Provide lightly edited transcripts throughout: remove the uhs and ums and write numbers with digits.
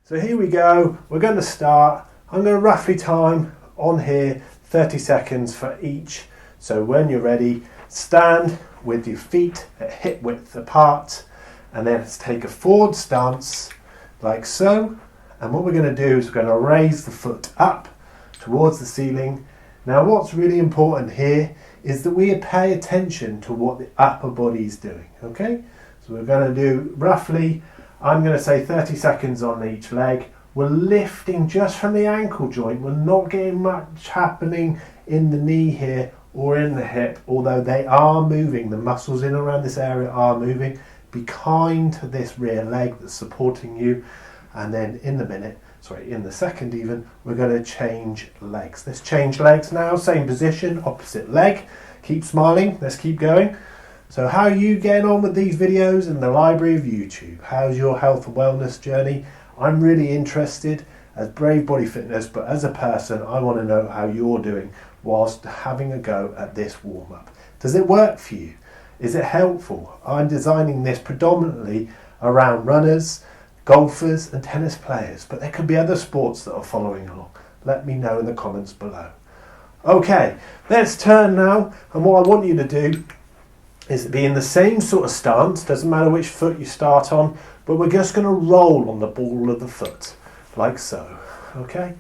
So here we go, we're going to start. I'm going to roughly time on here 30 seconds for each. So when you're ready, stand with your feet at hip width apart, and then let's take a forward stance like so. And what we're going to do is we're going to raise the foot up towards the ceiling. Now what's really important here is that we pay attention to what the upper body is doing, okay? So we're going to do roughly, I'm going to say 30 seconds on each leg. We're lifting just from the ankle joint. We're not getting much happening in the knee here or in the hip, although they are moving. The muscles in and around this area are moving. Be kind to this rear leg that's supporting you. And then in the second even, we're going to change legs. Let's change legs now. Same position, opposite leg. Keep smiling. Let's keep going. So how are you getting on with these videos in the library of YouTube? How's your health and wellness journey? I'm really interested as Brave Body Fitness, but as a person, I want to know how you're doing whilst having a go at this warm-up. Does it work for you? Is it helpful? I'm designing this predominantly around runners, golfers and tennis players, but there could be other sports that are following along. Let me know in the comments below. Okay, let's turn now, and what I want you to do is to be in the same sort of stance. Doesn't matter which foot you start on, but we're just going to roll on the ball of the foot, like so. Okay,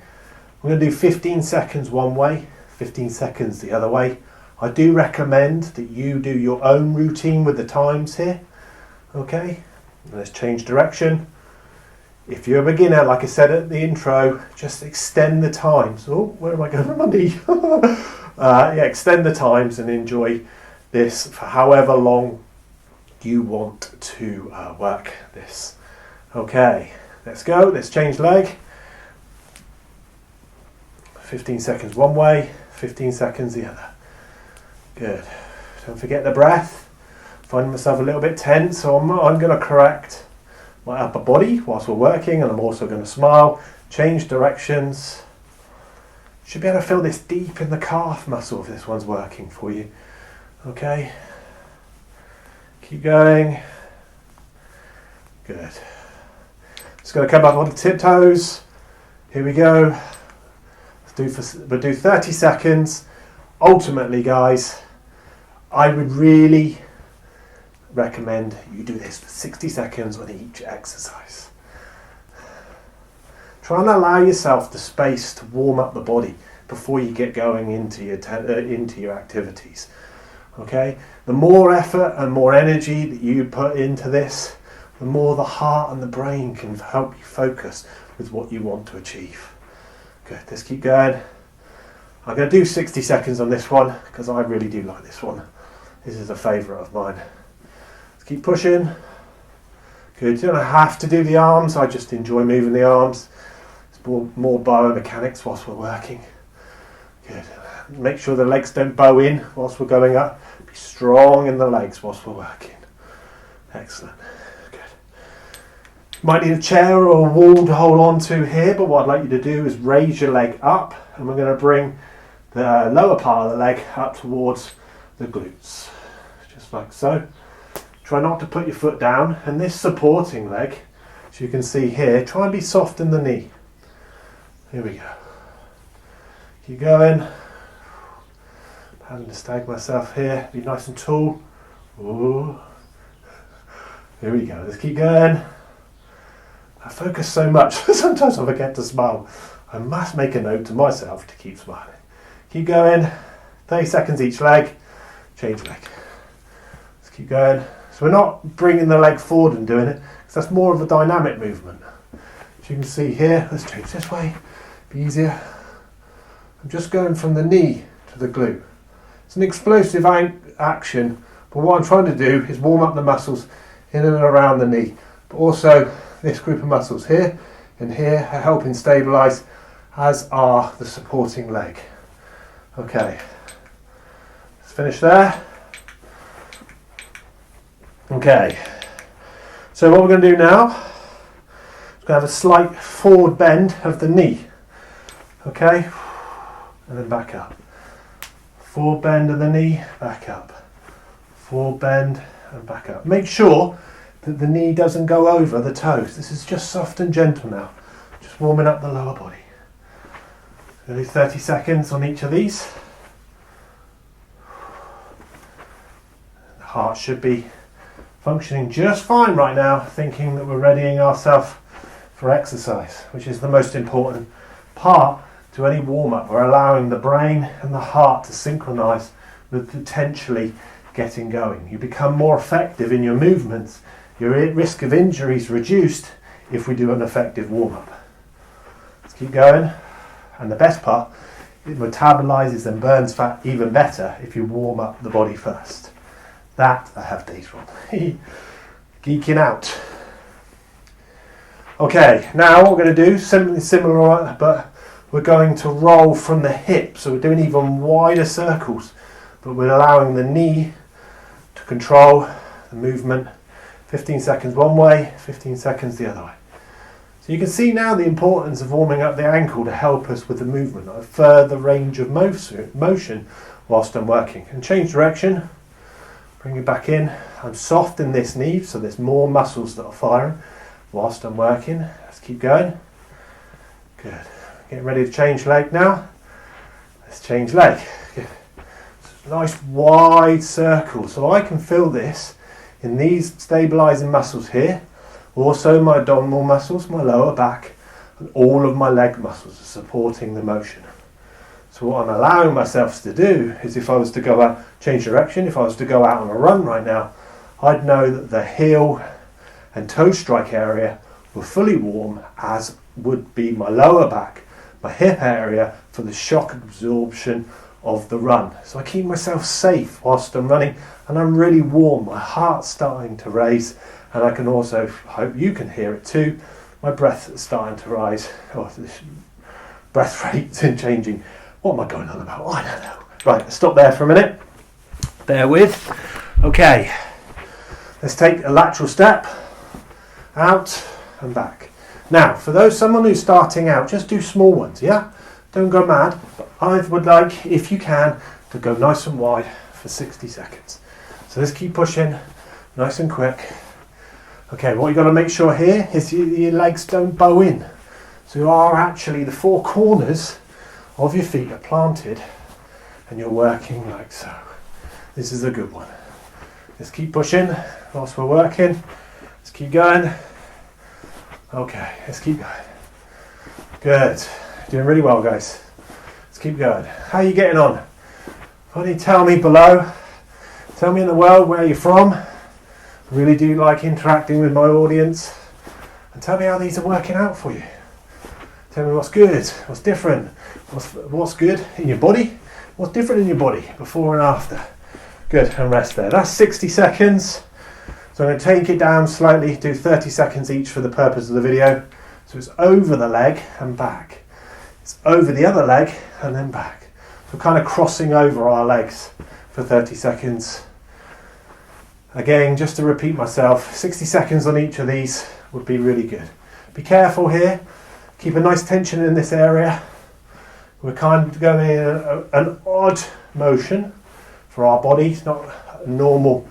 we're going to do 15 seconds one way, 15 seconds the other way. I do recommend that you do your own routine with the times here. Okay, let's change direction. If you're a beginner, like I said at the intro, just extend the times. Oh, where am I going with my knee? Extend the times and enjoy this for however long you want to work this. Okay, let's go. Let's change leg. 15 seconds one way, 15 seconds the other. Good. Don't forget the breath. Finding myself a little bit tense, so I'm going to correct my upper body whilst we're working, and I'm also going to smile, change directions. Should be able to feel this deep in the calf muscle if this one's working for you. Okay, keep going. Good. Just going to come up on the tiptoes. Here we go. We'll do 30 seconds. Ultimately, guys, I would really recommend you do this for 60 seconds on each exercise. Try and allow yourself the space to warm up the body before you get going into your activities. Okay, the more effort and more energy that you put into this, the more the heart and the brain can help you focus with what you want to achieve. Good, let's keep going. I'm going to do 60 seconds on this one because I really do like this one. This is a favourite of mine. Let's keep pushing. Good, you don't have to do the arms, I just enjoy moving the arms. It's more biomechanics whilst we're working. Good. Make sure the legs don't bow in whilst we're going up. Be strong in the legs whilst we're working. Excellent. Good. Might need a chair or a wall to hold on to here, but what I'd like you to do is raise your leg up, and we're going to bring the lower part of the leg up towards the glutes. Just like so. Try not to put your foot down, and this supporting leg, as you can see here, try and be soft in the knee. Here we go. Keep going. Having to stag myself here, be nice and tall. Ooh. Here we go, let's keep going. I focus so much, sometimes I forget to smile. I must make a note to myself to keep smiling. Keep going, 30 seconds each leg, change leg. Let's keep going. So we're not bringing the leg forward and doing it, because that's more of a dynamic movement. As you can see here, let's change this way, be easier. I'm just going from the knee to the glute. It's an explosive action, but what I'm trying to do is warm up the muscles in and around the knee, but also this group of muscles here and here are helping stabilise, as are the supporting leg. Okay, let's finish there. Okay, so what we're going to do now is going to have a slight forward bend of the knee. Okay, and then back up. Forward bend of the knee, back up. Forward bend and back up. Make sure that the knee doesn't go over the toes. This is just soft and gentle now. Just warming up the lower body. We'll do 30 seconds on each of these. The heart should be functioning just fine right now, thinking that we're readying ourselves for exercise, which is the most important part to any warm-up. We're allowing the brain and the heart to synchronise with potentially getting going. You become more effective in your movements. Your risk of injury is reduced if we do an effective warm-up. Let's keep going. And the best part, it metabolises and burns fat even better if you warm up the body first. That I have days from. Geeking out. Okay, now what we're going to do, something similar, but we're going to roll from the hip. So we're doing even wider circles, but we're allowing the knee to control the movement. 15 seconds one way, 15 seconds the other way. So you can see now the importance of warming up the ankle to help us with the movement, a further range of motion whilst I'm working. And change direction, bring it back in. I'm soft in this knee, so there's more muscles that are firing whilst I'm working. Let's keep going. Good. Getting ready to change leg now. Let's change leg. Good. Nice wide circle, so I can feel this in these stabilising muscles here. Also my abdominal muscles, my lower back, and all of my leg muscles are supporting the motion. So what I'm allowing myself to do is, if I was to go out, change direction, if I was to go out on a run right now, I'd know that the heel and toe strike area were fully warm, as would be my lower back, my hip area, for the shock absorption of the run. So I keep myself safe whilst I'm running, and I'm really warm. My heart's starting to raise, and I can also, hope you can hear it too, my breath is starting to rise. Oh, this breath rate's changing. What am I going on about? I don't know. Right, stop there for a minute. Bear with. Okay, let's take a lateral step, out and back. Now, for someone who's starting out, just do small ones, yeah? Don't go mad, but I would like, if you can, to go nice and wide for 60 seconds. So let's keep pushing, nice and quick. Okay, what you've got to make sure here is your legs don't bow in. So you are actually, the four corners of your feet are planted, and you're working like so. This is a good one. Let's keep pushing whilst we're working. Let's keep going. Okay, let's keep going. Good. Doing really well, guys. Let's keep going. How are you getting on? Why don't you tell me below? Tell me in the world where you're from. I really do like interacting with my audience. And tell me how these are working out for you. Tell me what's good, what's different, what's good in your body, what's different in your body before and after. Good, and rest there. That's 60 seconds. So I'm going to take it down slightly, do 30 seconds each for the purpose of the video. So it's over the leg and back. It's over the other leg and then back. So kind of crossing over our legs for 30 seconds. Again, just to repeat myself, 60 seconds on each of these would be really good. Be careful here. Keep a nice tension in this area. We're kind of going in an odd motion for our body. It's not a normal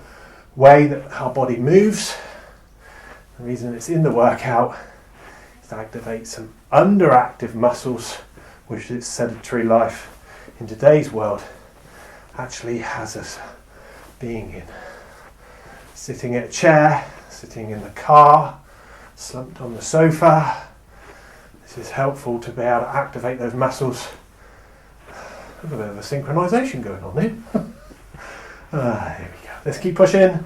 way that our body moves. The reason it's in the workout is to activate some underactive muscles, which is sedentary life in today's world actually has us being in. Sitting at a chair, sitting in the car, slumped on the sofa. This is helpful to be able to activate those muscles. There's a bit of a synchronization going on there. Here we go. Let's keep pushing.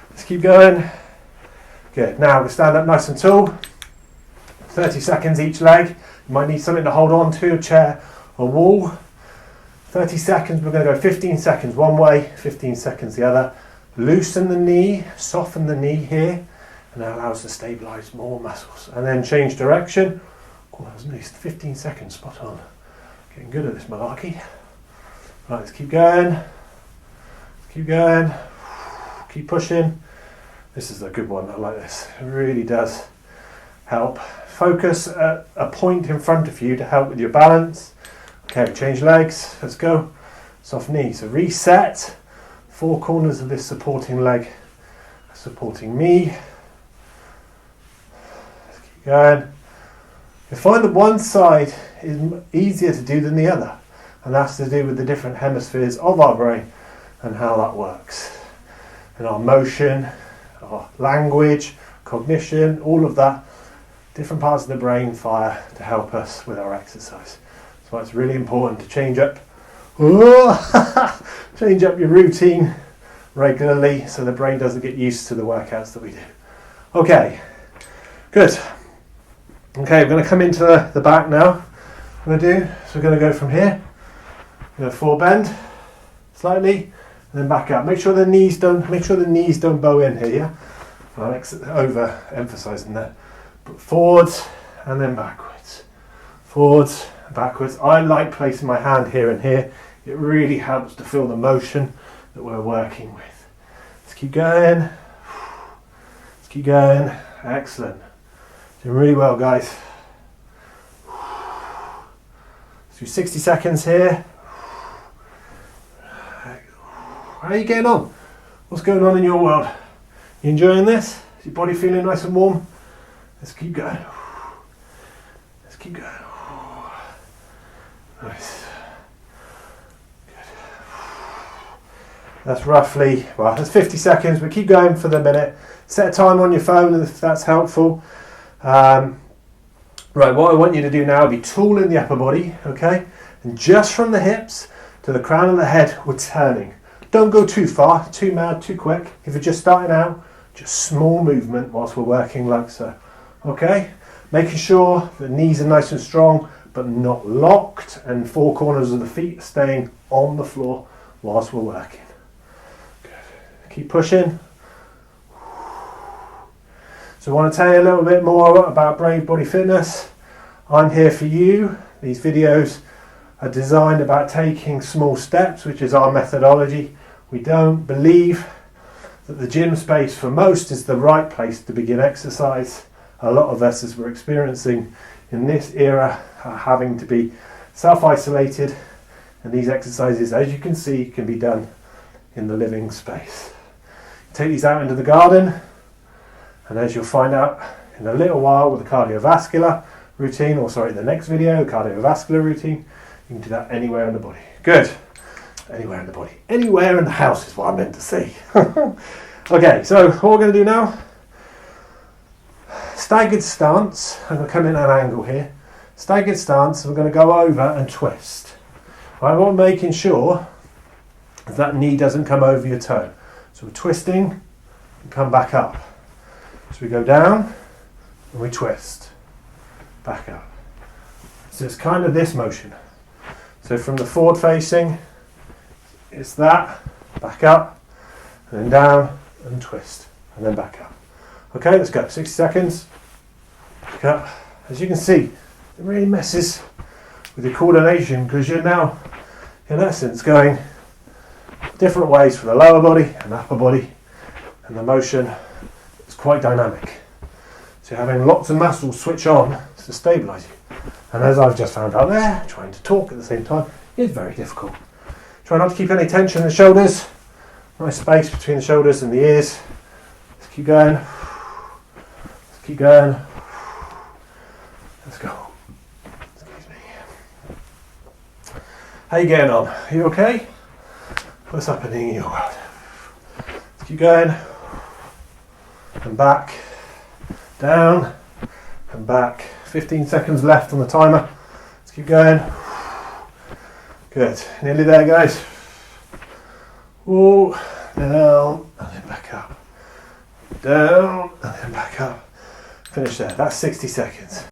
Let's keep going. Good. Now we stand up nice and tall. 30 seconds each leg. You might need something to hold on to, a chair or wall. 30 seconds. We're going to go 15 seconds one way, 15 seconds the other. Loosen the knee, soften the knee here, and that allows us to stabilize more muscles. And then change direction. Oh, that was at least 15 seconds, spot on. Getting good at this malarkey. Right, let's keep going. Keep going. Keep pushing. This is a good one. I like this. It really does help. Focus at a point in front of you to help with your balance. Okay, change legs. Let's go. Soft knee. So reset. Four corners of this supporting leg supporting me. Let's keep going. We find that one side is easier to do than the other, and that's to do with the different hemispheres of our brain and how that works. And our motion, our language, cognition, all of that, different parts of the brain fire to help us with our exercise. So it's really important to change up your routine regularly so the brain doesn't get used to the workouts that we do. Okay, good. Okay, we're going to come into the back now. We're going to go from here. We're going to forward bend slightly and then back up. Make sure the knees don't bow in here, yeah? I'm over emphasizing that. But forwards and then backwards. Forwards, backwards. I like placing my hand here and here. It really helps to feel the motion that we're working with. Let's keep going. Let's keep going. Excellent. Doing really well, guys. Let's do 60 seconds here. How are you getting on? What's going on in your world? You enjoying this? Is your body feeling nice and warm? Let's keep going. Let's keep going. Nice. Good. That's roughly, well, that's 50 seconds, but keep going for the minute. Set a time on your phone if that's helpful. Right, what I want you to do now is be tooling the upper body, okay? And just from the hips to the crown of the head, we're turning. Don't go too far, too mad, too quick. If you're just starting out, just small movement whilst we're working like so. Okay? Making sure the knees are nice and strong, but not locked, and four corners of the feet staying on the floor whilst we're working. Good. Keep pushing. So I want to tell you a little bit more about Brave Body Fitness. I'm here for you. These videos are designed about taking small steps, which is our methodology. We don't believe that the gym space for most is the right place to begin exercise. A lot of us, as we're experiencing in this era, are having to be self-isolated, and these exercises, as you can see, can be done in the living space. Take these out into the garden, and as you'll find out in a little while with the cardiovascular routine, the next video, the cardiovascular routine, you can do that anywhere in the body. Good. Anywhere in the body. Anywhere in the house is what I meant to say. Okay, so what we're going to do now, staggered stance. I'm going to come in at an angle here. Staggered stance, we're going to go over and twist. Right, what we're making sure is that knee doesn't come over your toe. So we're twisting and come back up. So we go down and we twist. Back up. So it's kind of this motion. So from the forward facing, it's that, back up, and then down, and twist, and then back up. Okay, let's go, 60 seconds. Back up. As you can see, it really messes with your coordination because you're now, in essence, going different ways for the lower body and upper body, and the motion is quite dynamic. So you're having lots of muscles switch on to stabilise you. And as I've just found out there, trying to talk at the same time is very difficult. Try not to keep any tension in the shoulders. Nice space between the shoulders and the ears. Let's keep going. Let's keep going. Let's go. Excuse me. How you getting on? Are you okay? What's happening in your world? Let's keep going. And back. Down. And back. 15 seconds left on the timer. Let's keep going. Good. Nearly there, guys. Whoa. Down and then back up. Down and then back up. Finish there. That's 60 seconds.